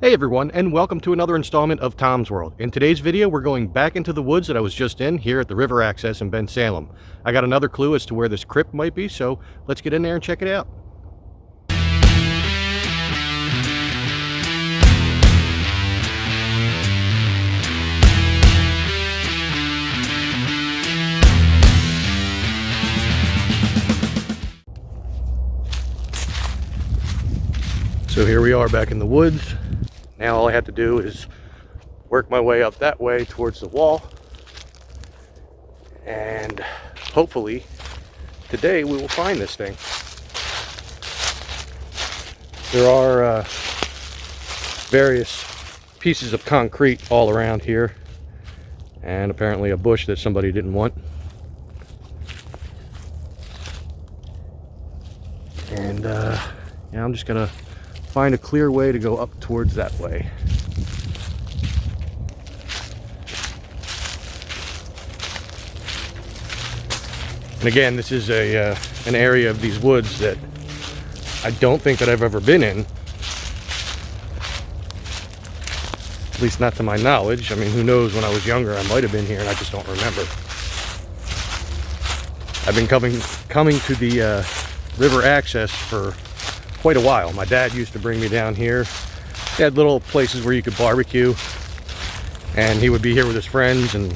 Hey everyone, and welcome to another installment of Tom's World. In today's video, we're going back into the woods that I was just in here at the river access in Ben Salem. I got another clue as to where this crypt might be, so let's get in there and check it out. So here we are back in the woods. Now all I have to do is work my way up that way towards the wall, and hopefully today we will find this thing. There are various pieces of concrete all around here, and apparently a bush that somebody didn't want. And yeah, I'm just gonna find a clear way to go up towards that way. And again, this is an area of these woods that I don't think that I've ever been in. At least not to my knowledge. I mean, who knows, when I was younger I might have been here and I just don't remember. I've been coming to the river access for quite a while. My dad used to bring me down here. They had little places where you could barbecue, and he would be here with his friends and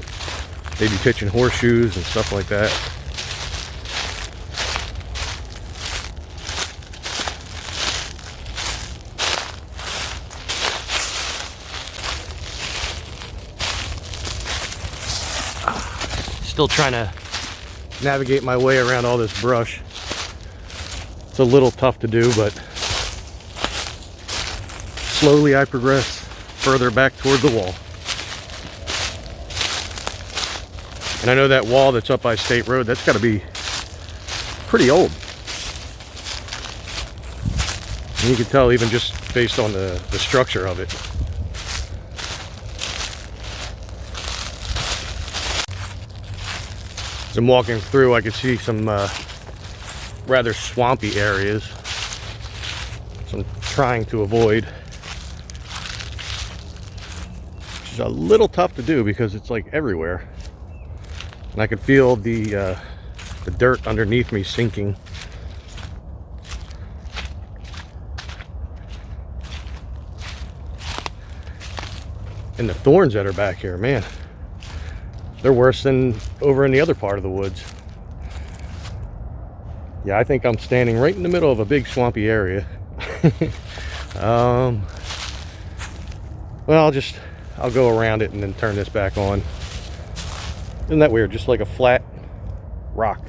they'd be pitching horseshoes and stuff like that. Still trying to navigate my way around all this brush. It's a little tough to do, but slowly I progress further back toward the wall. And I know that wall that's up by State Road, that's got to be pretty old. And you can tell even just based on the structure of it. As I'm walking through, I could see some rather swampy areas, so I'm trying to avoid, which is a little tough to do because it's like everywhere, and I could feel the dirt underneath me sinking. And the thorns that are back here, man, they're worse than over in the other part of the woods. Yeah, I think I'm standing right in the middle of a big swampy area. Well, I'll go around it and then turn this back on. Isn't that weird? Just like a flat rock.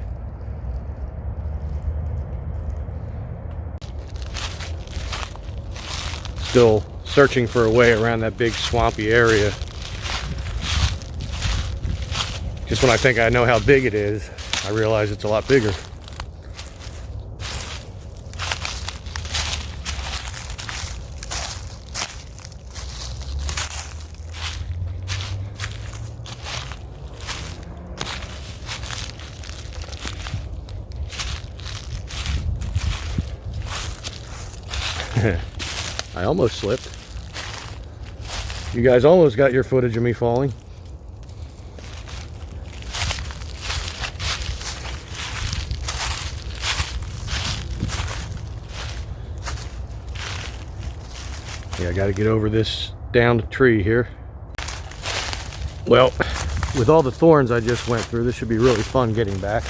Still searching for a way around that big swampy area. Just when I think I know how big it is, I realize it's a lot bigger. I almost slipped. You guys almost got your footage of me falling. Yeah, I got to get over this downed tree here. Well, with all the thorns I just went through, this should be really fun getting back.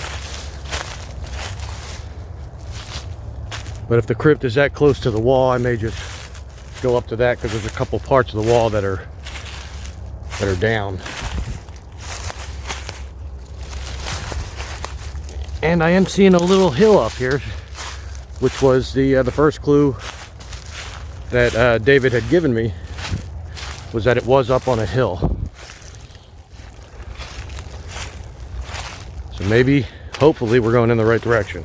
But if the crypt is that close to the wall, I may just go up to that, because there's a couple parts of the wall that are down. And I am seeing a little hill up here, which was the first clue that David had given me, was that it was up on a hill. So maybe, hopefully, we're going in the right direction.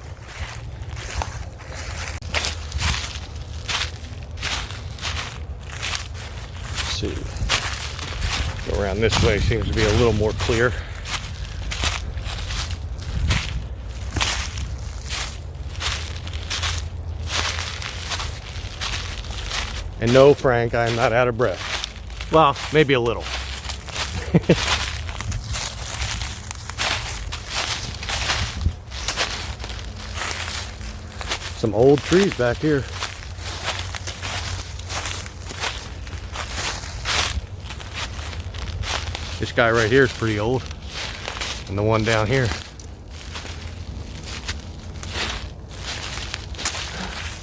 Let's see. Go around this way, seems to be a little more clear. And no, Frank, I am not out of breath. Well, maybe a little. Some old trees back here. This guy right here is pretty old. And the one down here.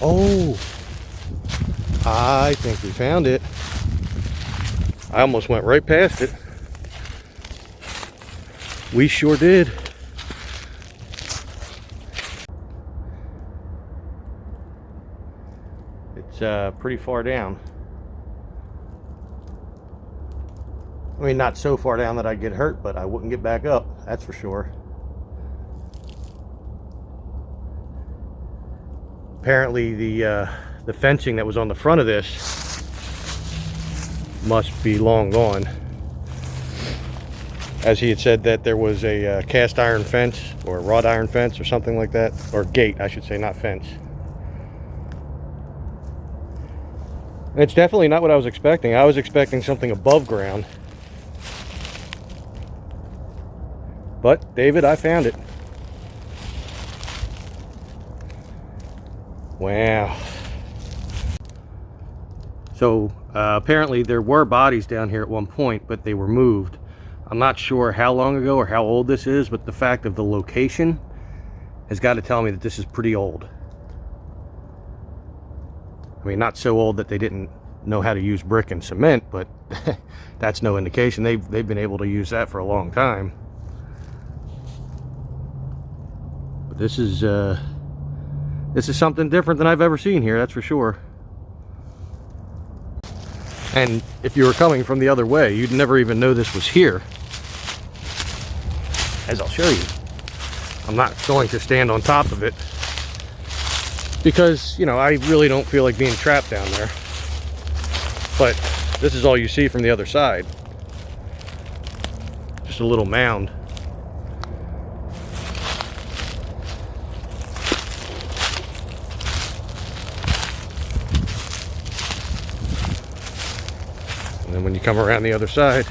Oh, I think we found it. I almost went right past it. We sure did. It's pretty far down. I mean, not so far down that I'd get hurt, but I wouldn't get back up, that's for sure. Apparently the fencing that was on the front of this must be long gone. As he had said that there was a cast iron fence or a wrought iron fence or something like that, or gate I should say, not fence. And it's definitely not what I was expecting. I was expecting something above ground. But David, I found it. Wow. So apparently there were bodies down here at one point, but they were moved. I'm not sure how long ago or how old this is, but the fact of the location has got to tell me that this is pretty old. I mean, not so old that they didn't know how to use brick and cement, but that's no indication. They've been able to use that for a long time. But this is something different than I've ever seen here, that's for sure. And if you were coming from the other way, you'd never even know this was here. As I'll show you. I'm not going to stand on top of it because, you know, I really don't feel like being trapped down there. But this is all you see from the other side. Just a little mound. And then when you come around the other side,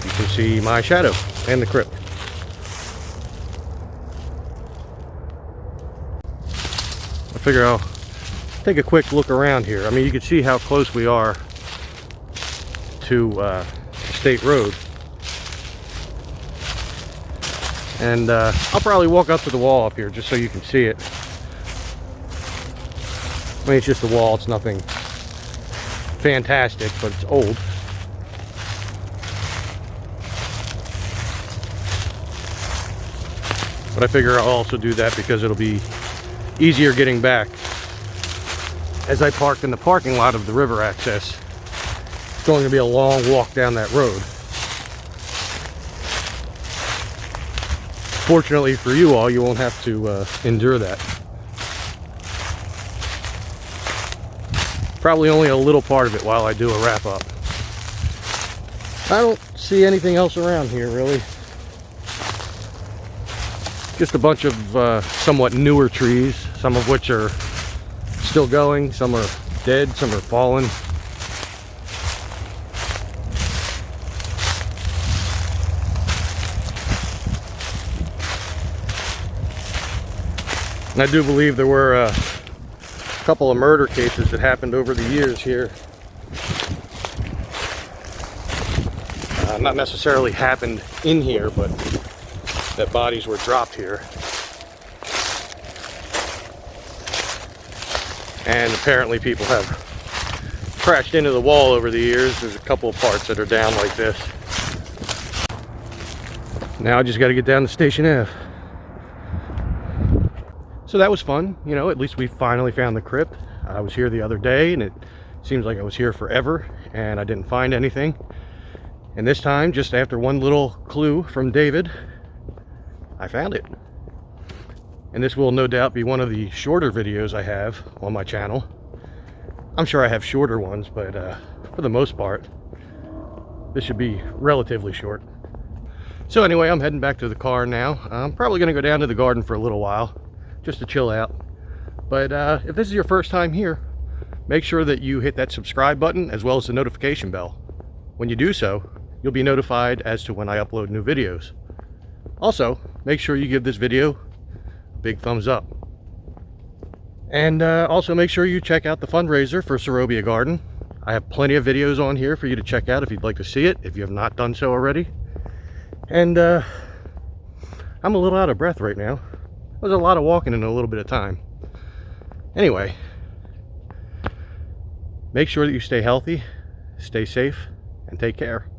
you can see my shadow and the crypt. I figure I'll take a quick look around here. I mean, you can see how close we are to State Road. And I'll probably walk up to the wall up here just so you can see it. I mean, it's just a wall, it's nothing fantastic, but it's old. But I figure I'll also do that because it'll be easier getting back. As I parked in the parking lot of the river access, it's going to be a long walk down that road. Fortunately for you all, you won't have to endure that. Probably only a little part of it while I do a wrap up. I don't see anything else around here really. Just a bunch of somewhat newer trees, some of which are still going, some are dead, some are fallen. And I do believe there were a couple of murder cases that happened over the years here. Not necessarily happened in here, but that bodies were dropped here. And apparently people have crashed into the wall over the years. There's a couple of parts that are down like this. Now I just got to get down to Station Ave. So that was fun, you know, at least we finally found the crypt. I was here the other day and it seems like I was here forever and I didn't find anything. And this time, just after one little clue from David, I found it. And this will no doubt be one of the shorter videos I have on my channel. I'm sure I have shorter ones, but for the most part, this should be relatively short. So anyway, I'm heading back to the car now. I'm probably gonna go down to the garden for a little while. just to chill out. But if this is your first time here, make sure that you hit that subscribe button as well as the notification bell. When you do so, you'll be notified as to when I upload new videos. Also, make sure you give this video a big thumbs up. And also make sure you check out the fundraiser for Sarobia Garden. I have plenty of videos on here for you to check out if you'd like to see it, if you have not done so already. And I'm a little out of breath right now. There's a lot of walking in a little bit of time. Anyway, make sure that you stay healthy, stay safe, and take care.